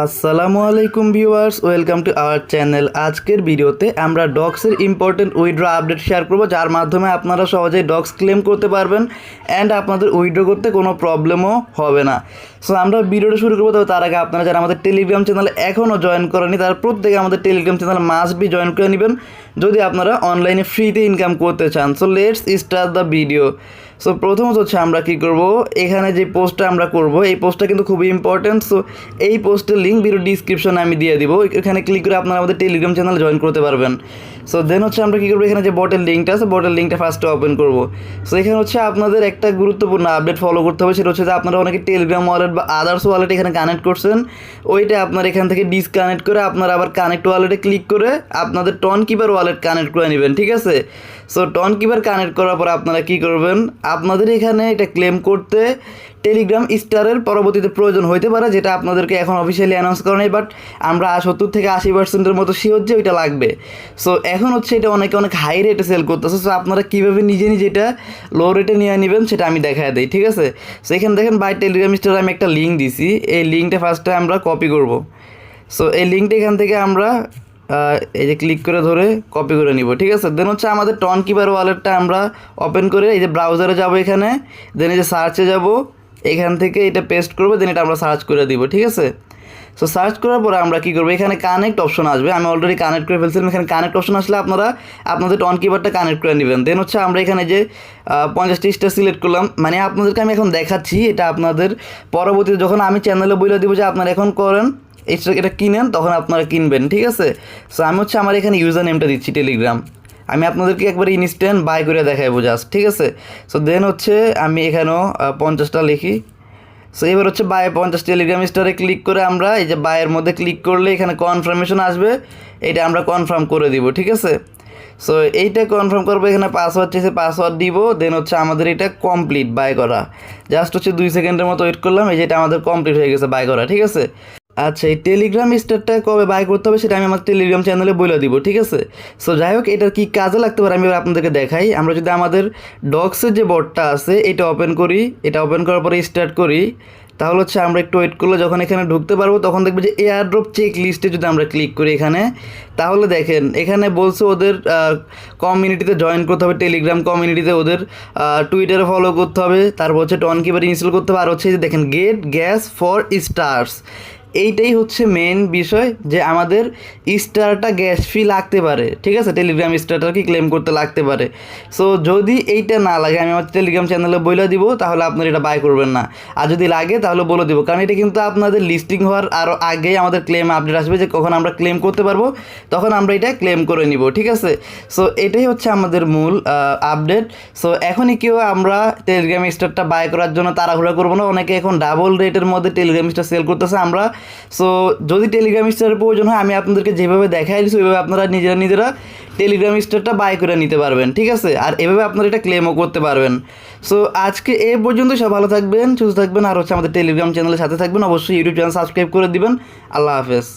আসসালামু আলাইকুম viewers, welcome to our channel. আজকের ভিডিওতে আমরা ডক্সের ইম্পর্টেন্ট উইথড্র আপডেট শেয়ার করব, যার মাধ্যমে আপনারা সহজেই ডক্স ক্লেম করতে পারবেন অ্যান্ড আপনাদের উইথড্র করতে কোনো প্রবলেমও হবে না। সো আমরা ভিডিওটা শুরু করবো, তবে তার আগে আপনারা যারা আমাদের টেলিগ্রাম চ্যানেলে এখনও জয়েন করেনি তারা প্রত্যেকে আমাদের Telegram channel must be join করে নেবেন যদি আপনারা অনলাইনে ফ্রিতে ইনকাম করতে চান। So let's start the video. So প্রথমত হচ্ছে আমরা কী করব, এখানে যে পোস্টটা আমরা করব এই পোস্টটা কিন্তু খুবই ইম্পর্টেন্ট। সো এই পোস্টের লিঙ্ক ভিডিও ডিসক্রিপশনে আমি দিয়ে দিব, এখানে ক্লিক করে আপনারা আমাদের টেলিগ্রাম চ্যানেল জয়েন করতে পারবেন। সো দেন হচ্ছে আমরা কী করবো, এখানে যে বটের লিঙ্কটা আছে বটের লিঙ্কটা ফার্স্টে ওপেন করব। সো এখানে হচ্ছে আপনাদের একটা গুরুত্বপূর্ণ আপডেট ফলো করতে হবে, সেটা হচ্ছে যে আপনারা অনেকে টেলিগ্রাম ওয়ালেট বা আদার্স ওয়ালেট এখানে কানেক্ট করছেন, ওইটা আপনার এখান থেকে ডিসকানেক্ট করে আপনারা আবার কানেক্ট ওয়ালেটে ক্লিক করে আপনাদের টন কিপার ওয়ালেট কানেক্ট করে নেবেন, ঠিক আছে। সো টন কিপার কানেক্ট করার পর আপনারা কী করবেন, আপনাদের এখানে এটা ক্লেম করতে টেলিগ্রাম স্টারের পরবর্তীতে প্রয়োজন হইতে পারে, যেটা আপনাদেরকে এখন অফিসিয়ালি অ্যানাউন্স করা নেই, বাট আমরা 70 থেকে 80% মতো শিওর যে ওইটা লাগবে। সো এখন হচ্ছে এটা অনেক হাই রেটে সেল করতেছে। সো আপনারা কীভাবে নিজে এটা লো রেটে নিয়ে নেবেন সেটা আমি দেখায় দিই, ঠিক আছে। সো এখানে দেখেন বাই টেলিগ্রাম স্টারে আমি একটা লিঙ্ক দিছি, এই লিঙ্কটা ফার্স্টে আমরা কপি করব। সো এই লিঙ্কটা এখান থেকে আমরা এই যে ক্লিক করে ধরে কপি করে নিব, ঠিক আছে। দেন হচ্ছে আমাদের টন কিপার ওয়ালেটটা আমরা ওপেন করে এই যে ব্রাউজারে যাব, এখানে দেন এই যে সার্চে যাব, এখান থেকে এটা পেস্ট করবো, দেন এটা আমরা সার্চ করে দিব, ঠিক আছে। সো সার্চ করার পরে আমরা কী করবো, এখানে কানেক্ট অপশন আসবে, আমি অলরেডি কানেক্ট করে ফেলছিলাম। এখানে কানেক্ট অপশন আসলে আপনারা আপনাদের টন কিপারটা কানেক্ট করে নেবেন। দেন হচ্ছে আমরা এখানে যে 50-30টা সিলেক্ট করলাম, মানে আপনাদেরকে আমি এখন দেখাচ্ছি, এটা আপনাদের পরবর্তীতে যখন আমি চ্যানেলে বলে দিব যে আপনারা এখন করেন এটা কিনেন, তখন আপনারা কিনবেন, ঠিক আছে। সো আমি হচ্ছে আমার এখানে ইউজার নেমটা দিচ্ছি টেলিগ্রাম, আমি আপনাদেরকে একবার ইনস্ট্যান্ট বাই করে দেখাইবো জাস্ট, ঠিক আছে। সো দেন হচ্ছে আমি এখানেও 50টা লিখি। সো এবার হচ্ছে বাই 50 টেলিগ্রাম স্টারে ক্লিক করে আমরা এই যে বাইয়ের মধ্যে ক্লিক করলে এখানে কনফার্মেশন আসবে, এটা আমরা কনফার্ম করে দিব, ঠিক আছে। সো এইটা কনফার্ম করবো, এখানে পাসওয়ার্ড চেয়েছে পাসওয়ার্ড দিব, দেন হচ্ছে আমাদের এটা কমপ্লিট বাই করা। জাস্ট হচ্ছে 2 সেকেন্ডের মতো ওয়েট করলাম, এই যেটা আমাদের কমপ্লিট হয়ে গেছে বাই করা, ঠিক আছে। আচ্ছা, এই টেলিগ্রাম স্টারটা কবে বাই করতে হবে সেটা আমি আমার টেলিগ্রাম চ্যানেলে বলে দিব, ঠিক আছে। সো যাই হোক, এটার কী কাজে লাগতে পারে আমি আপনাদেরকে দেখাই। আমরা যদি আমাদের ডক্সের যে বটটা আছে এটা ওপেন করি, এটা ওপেন করার পরে স্টার্ট করি, তাহলে হচ্ছে আমরা একটু ওয়েট করলে যখন এখানে ঢুকতে পারবো তখন দেখবো যে এয়ারড্রপ চেক লিস্টে যদি আমরা ক্লিক করি এখানে, তাহলে দেখেন এখানে বলছে ওদের কমিউনিটিতে জয়েন করতে হবে, টেলিগ্রাম কমিউনিটিতে ওদের টুইটারে ফলো করতে হবে, তারপর হচ্ছে টন কিপার ইনস্টল করতে হবে, আর হচ্ছে যে দেখেন গেট গ্যাস ফর স্টার্স, এইটাই হচ্ছে মেন বিষয়, যে আমাদের স্টারটা গ্যাস ফি লাগতে পারে, ঠিক আছে, টেলিগ্রাম স্টারটা কি ক্লেম করতে লাগতে পারে। সো যদি এইটা না লাগে আমি আমার টেলিগ্রাম চ্যানেলে বলে দিব, তাহলে আপনারা এটা বাই করবেন না, আর যদি লাগে তাহলে বলে দিব, কারণ এটা কিন্তু আপনাদের লিস্টিং হওয়ার আরও আগেই আমাদের ক্লেম আপডেট আসবে, যে কখন আমরা ক্লেম করতে পারবো তখন আমরা এটা ক্লেম করে নিব, ঠিক আছে। সো এটাই হচ্ছে আমাদের মূল আপডেট। সো এখনই কেউ আমরা টেলিগ্রাম স্টারটা বাই করার জন্য তাড়াহুড়া করবো না, অনেকে এখন ডাবল রেটের মধ্যে টেলিগ্রাম স্টার সেল করতেছে। আমরা সো যদি টেলিগ্রাম স্টারের প্রয়োজন হয় আমি আপনাদেরকে যেভাবে দেখাই দিচ্ছি ওইভাবে আপনারা নিজেরা টেলিগ্রাম স্টারটা বাই করে নিতে পারবেন, ঠিক আছে, আর এভাবে আপনারা এটা ক্লেমও করতে পারবেন। সো আজকে এ পর্যন্ত, সব ভালো থাকবেন, সুস্থ থাকবেন, আর হচ্ছে আমাদের টেলিগ্রাম চ্যানেলের সাথে থাকবেন, অবশ্যই ইউটিউব চ্যানেল সাবস্ক্রাইব করে দিবেন। আল্লাহ হাফেজ।